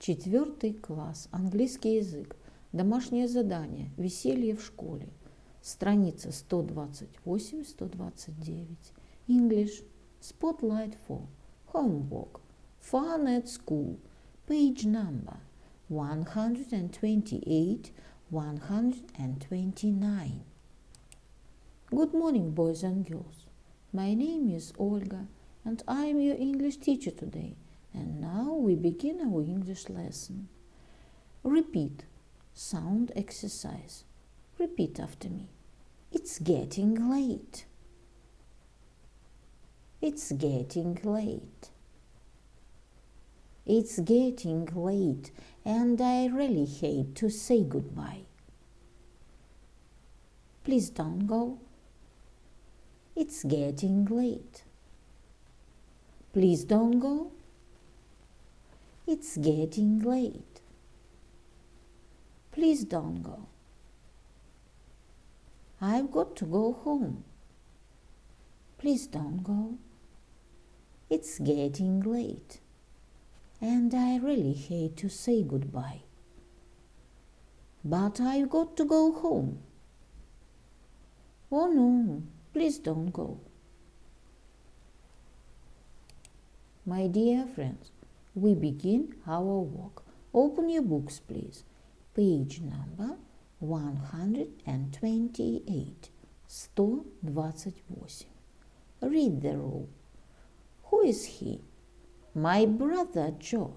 4 класс. Английский язык. Домашнее задание. Веселье в школе. Страница 128-129. English. Spotlight for. Homework. Fun at school. Page number 128-129. Good morning, boys and girls. My name is Olga, and I am your English teacher today. And now we begin our English lesson. Repeat. Sound exercise. Repeat after me. It's getting late. It's getting late. It's getting late, and I really hate to say goodbye. Please don't go. It's getting late. Please don't go. It's getting late. Please don't go. I've got to go home. Please don't go. It's getting late, and I really hate to say goodbye. But I've got to go home. Oh no, please don't go. My dear friends, we begin our work. Open your books, please. Page number 128. 128. Read the rule. Who is he? My brother Joe.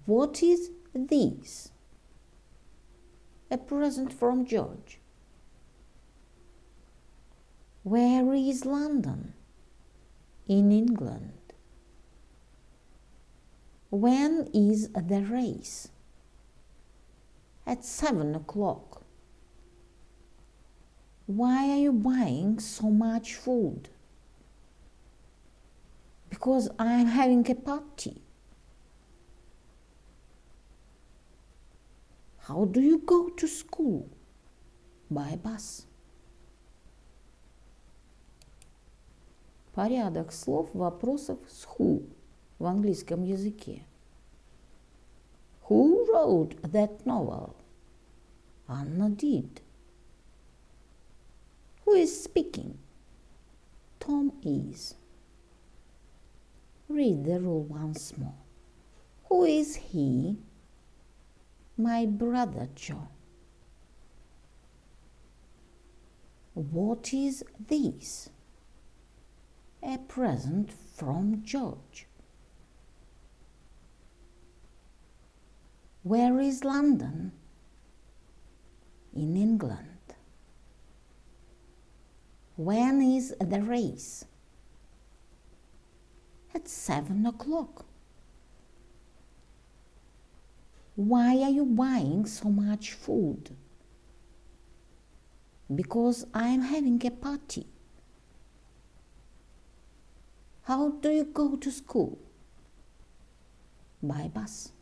What is this? A present from George. Where is London? In England. When is the race? At 7 o'clock. Why are you buying so much food? Because I'm having a party. How do you go to school? By bus. Порядок слов, вопросов с who в английском языке. Who wrote that novel? Anna did. Who is speaking? Tom is. Read the rule once more. Who is he? My brother Joe. What is this? A present from George. Where is London? In England. When is the race? At 7 o'clock. Why are you buying so much food? Because I'm having a party. How do you go to school? By bus.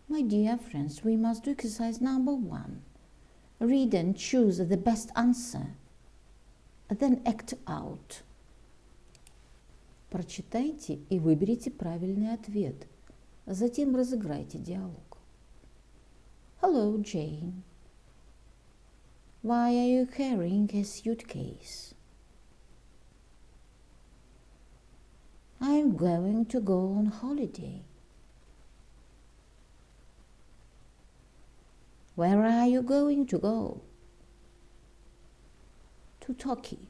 My dear friends, we must do exercise number 1. Read and choose the best answer. Then act out. Прочитайте и выберите правильный ответ. Затем разыграйте диалог. Hello, Jane. Why are you carrying a suitcase? I'm going to go on holiday. Where are you going to go? To Turkey.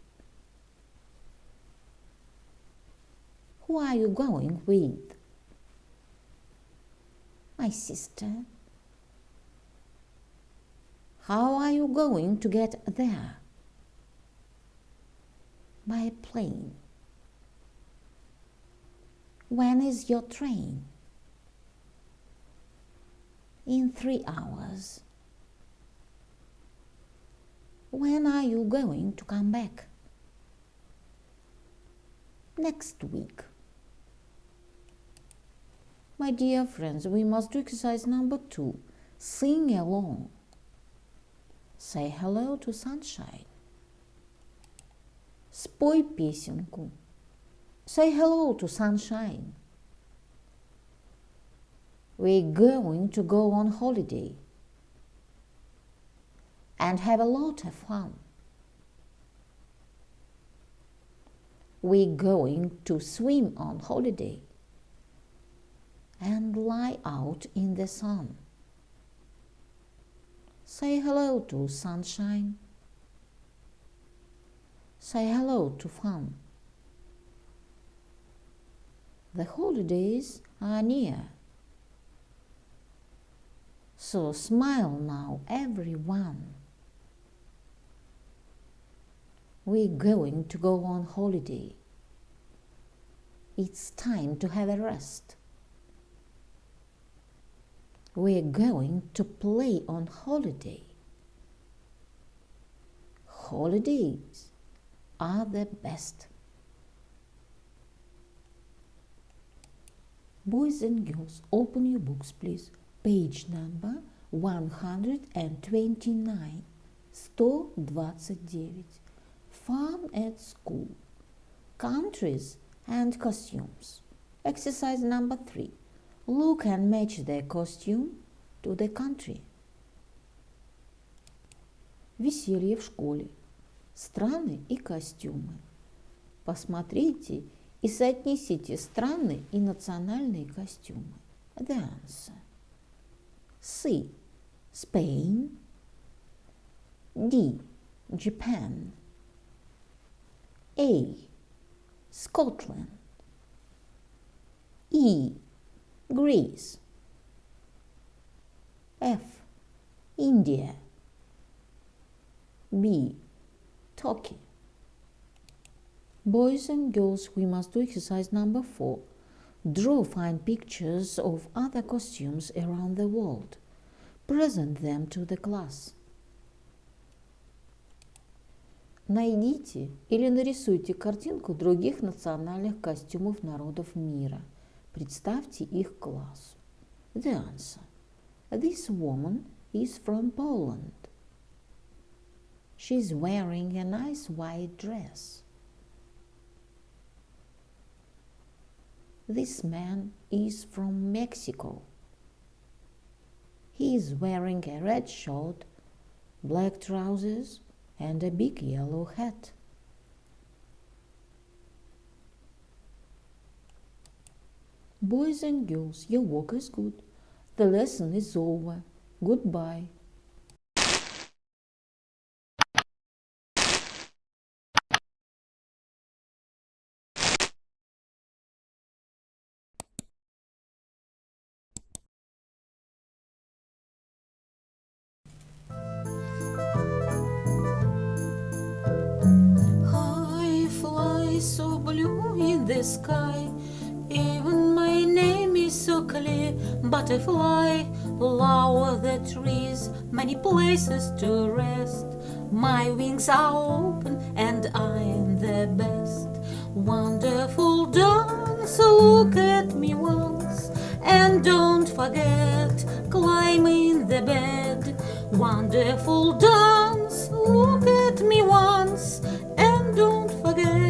Who are you going with? My sister. How are you going to get there? By plane. When is your train? In 3 hours. When are you going to come back? Next week. My dear friends, we must do exercise number 2. Sing along. Say hello to sunshine. Спой песенку. Say hello to sunshine. We're going to go on holiday and have a lot of fun. We're going to swim on holiday and lie out in the sun. Say hello to sunshine. Say hello to fun. The holidays are near. So smile now, everyone. We're going to go on holiday. It's time to have a rest. We're going to play on holiday. Holidays are the best. Boys and girls, open your books, please. Page number 129. 129. Fun at school. Countries and costumes. Exercise number 3. Look and match the costume to the country. Веселье в школе. Страны и костюмы. Посмотрите и соотнесите страны и национальные костюмы. The answer. C. Spain. D. Japan. A. Scotland. E. Greece. F. India. B. Turkey. Boys and girls, we must do exercise number 4. Draw fine pictures of other costumes around the world. Present them to the class. Найдите или нарисуйте картинку других национальных костюмов народов мира. Представьте их классу. The answer. This woman is from Poland. She's wearing a nice white dress. This man is from Mexico. He is wearing a red shirt, black trousers, and a big yellow hat. Boys and girls, your work is good. The lesson is over. Goodbye. So blue in the sky, even my name is so clear. Butterfly, lower the trees, many places to rest. My wings are open and I am the best. Wonderful dance, look at me once, and don't forget, climb in the bed. Wonderful dance, look at me once, and don't forget.